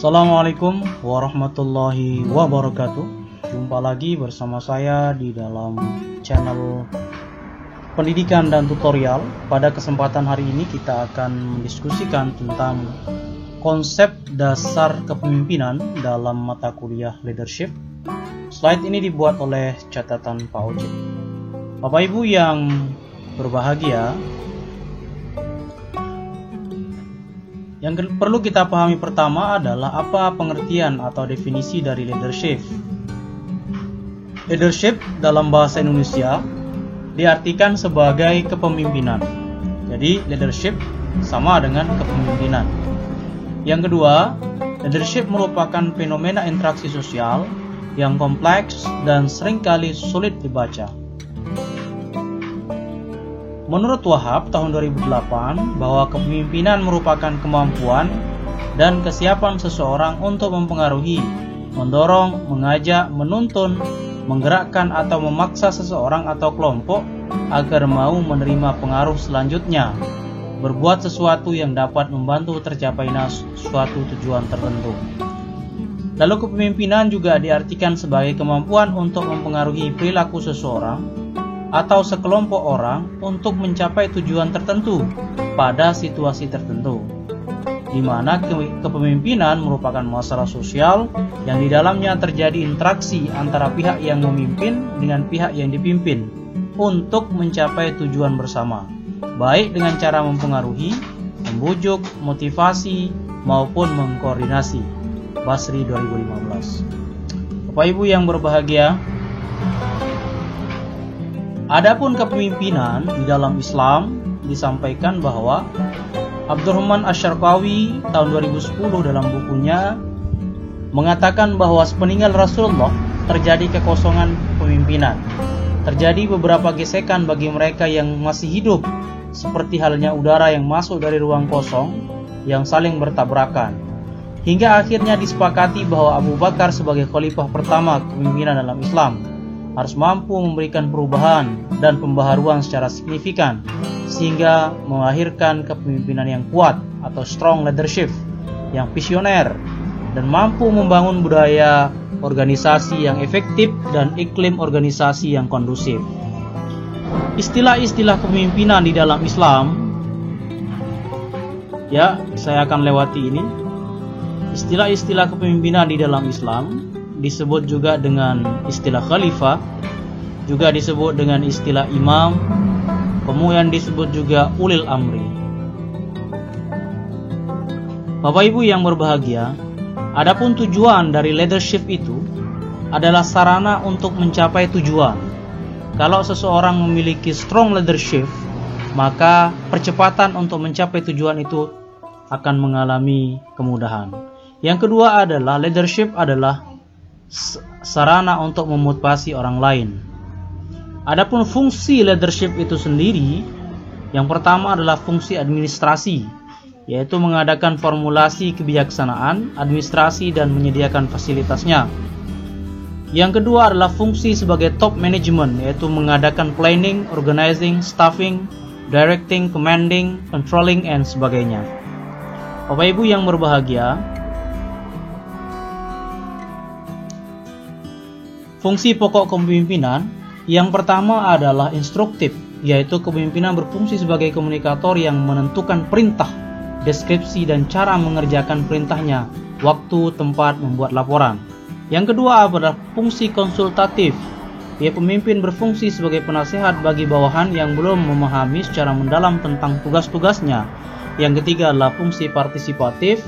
Assalamualaikum warahmatullahi wabarakatuh. Jumpa lagi bersama saya di dalam channel pendidikan dan tutorial. Pada kesempatan hari ini kita akan mendiskusikan tentang konsep dasar kepemimpinan dalam mata kuliah leadership. Slide ini dibuat oleh catatan Pak Ojek. Bapak Ibu yang berbahagia, yang perlu kita pahami pertama adalah apa pengertian atau definisi dari leadership. Leadership dalam bahasa Indonesia diartikan sebagai kepemimpinan. Jadi leadership sama dengan kepemimpinan. Yang kedua, leadership merupakan fenomena interaksi sosial yang kompleks dan seringkali sulit dibaca. Menurut Wahab tahun 2008 bahwa kepemimpinan merupakan kemampuan dan kesiapan seseorang untuk mempengaruhi, mendorong, mengajak, menuntun, menggerakkan atau memaksa seseorang atau kelompok agar mau menerima pengaruh selanjutnya, berbuat sesuatu yang dapat membantu tercapainya suatu tujuan tertentu. Lalu kepemimpinan juga diartikan sebagai kemampuan untuk mempengaruhi perilaku seseorang atau sekelompok orang untuk mencapai tujuan tertentu pada situasi tertentu, di mana kepemimpinan merupakan masalah sosial yang di dalamnya terjadi interaksi antara pihak yang memimpin dengan pihak yang dipimpin untuk mencapai tujuan bersama, baik dengan cara mempengaruhi, membujuk, motivasi, maupun mengkoordinasi. Basri 2015. Bapak Ibu yang berbahagia, adapun kepemimpinan di dalam Islam disampaikan bahwa Abdurrahman Asy-Syarqawi tahun 2010 dalam bukunya mengatakan bahwa sepeninggal Rasulullah terjadi kekosongan pemimpinan. Terjadi beberapa gesekan bagi mereka yang masih hidup, seperti halnya udara yang masuk dari ruang kosong yang saling bertabrakan. Hingga akhirnya disepakati bahwa Abu Bakar sebagai khalifah pertama kepemimpinan dalam Islam harus mampu memberikan perubahan dan pembaharuan secara signifikan sehingga melahirkan kepemimpinan yang kuat atau strong leadership yang visioner dan mampu membangun budaya organisasi yang efektif dan iklim organisasi yang kondusif. Istilah-istilah kepemimpinan di dalam Islam, ya, saya akan lewati ini. Istilah-istilah kepemimpinan di dalam Islam disebut juga dengan istilah khalifah, juga disebut dengan istilah imam, kemudian disebut juga ulil amri. Bapak Ibu yang berbahagia, adapun tujuan dari leadership itu adalah sarana untuk mencapai tujuan. Kalau seseorang memiliki strong leadership, maka percepatan untuk mencapai tujuan itu akan mengalami kemudahan. Yang kedua adalah leadership adalah sarana untuk memotivasi orang lain. Adapun fungsi leadership itu sendiri, yang pertama adalah fungsi administrasi, yaitu mengadakan formulasi kebijaksanaan, administrasi dan menyediakan fasilitasnya. Yang kedua adalah fungsi sebagai top management, yaitu mengadakan planning, organizing, staffing, directing, commanding, controlling, and sebagainya. Bapak Ibu yang berbahagia, fungsi pokok kepemimpinan yang pertama adalah instruktif, yaitu kepemimpinan berfungsi sebagai komunikator yang menentukan perintah, deskripsi dan cara mengerjakan perintahnya, waktu, tempat, membuat laporan. Yang kedua adalah fungsi konsultatif, yaitu pemimpin berfungsi sebagai penasehat bagi bawahan yang belum memahami secara mendalam tentang tugas-tugasnya. Yang ketiga adalah fungsi partisipatif,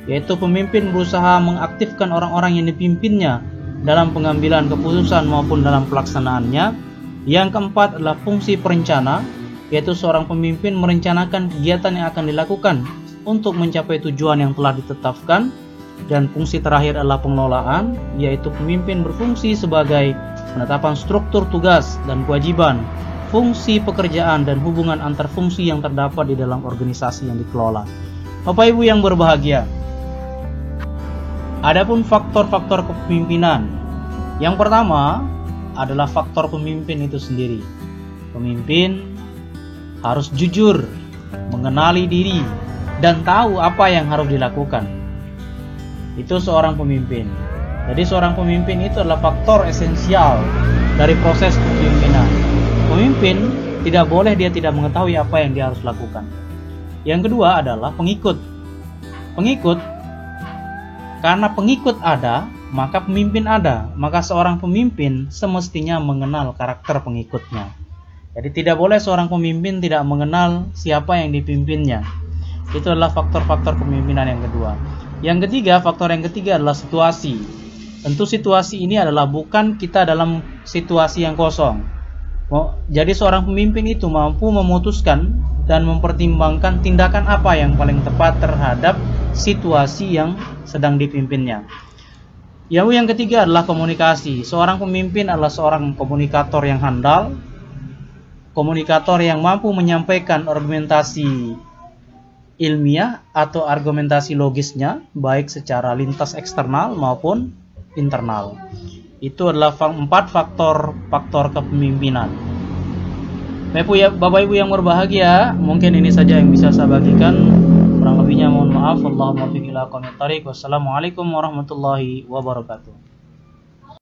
yaitu pemimpin berusaha mengaktifkan orang-orang yang dipimpinnya dalam pengambilan keputusan maupun dalam pelaksanaannya. Yang keempat adalah fungsi perencana, yaitu seorang pemimpin merencanakan kegiatan yang akan dilakukan untuk mencapai tujuan yang telah ditetapkan. Dan fungsi terakhir adalah pengelolaan, yaitu pemimpin berfungsi sebagai penetapan struktur tugas dan kewajiban, fungsi pekerjaan dan hubungan antar fungsi yang terdapat di dalam organisasi yang dikelola. Bapak Ibu yang berbahagia, adapun faktor-faktor kepemimpinan, yang pertama adalah faktor pemimpin itu sendiri. Pemimpin harus jujur, mengenali diri, dan tahu apa yang harus dilakukan. Itu seorang pemimpin. Jadi seorang pemimpin itu adalah faktor esensial dari proses kepemimpinan. Pemimpin tidak boleh dia tidak mengetahui apa yang dia harus lakukan. Yang kedua adalah pengikut. Pengikut, karena pengikut ada, maka pemimpin ada. Maka seorang pemimpin semestinya mengenal karakter pengikutnya. Jadi tidak boleh seorang pemimpin tidak mengenal siapa yang dipimpinnya. Itu adalah faktor-faktor kepemimpinan yang kedua. Yang ketiga, faktor yang ketiga adalah situasi. Tentu situasi ini adalah bukan kita dalam situasi yang kosong. Jadi seorang pemimpin itu mampu memutuskan dan mempertimbangkan tindakan apa yang paling tepat terhadap situasi yang sedang dipimpinnya. Yang ketiga adalah komunikasi. Seorang pemimpin adalah seorang komunikator yang handal, komunikator yang mampu menyampaikan argumentasi ilmiah atau argumentasi logisnya, baik secara lintas eksternal maupun internal. Itu adalah 4 faktor kepemimpinan. Bapak Ibu yang berbahagia, mungkin ini saja yang bisa saya bagikan. Kurang lebihnya mohon maaf. Allahumma fiqh ila qawmi thariq. Wassalamualaikum warahmatullahi wabarakatuh.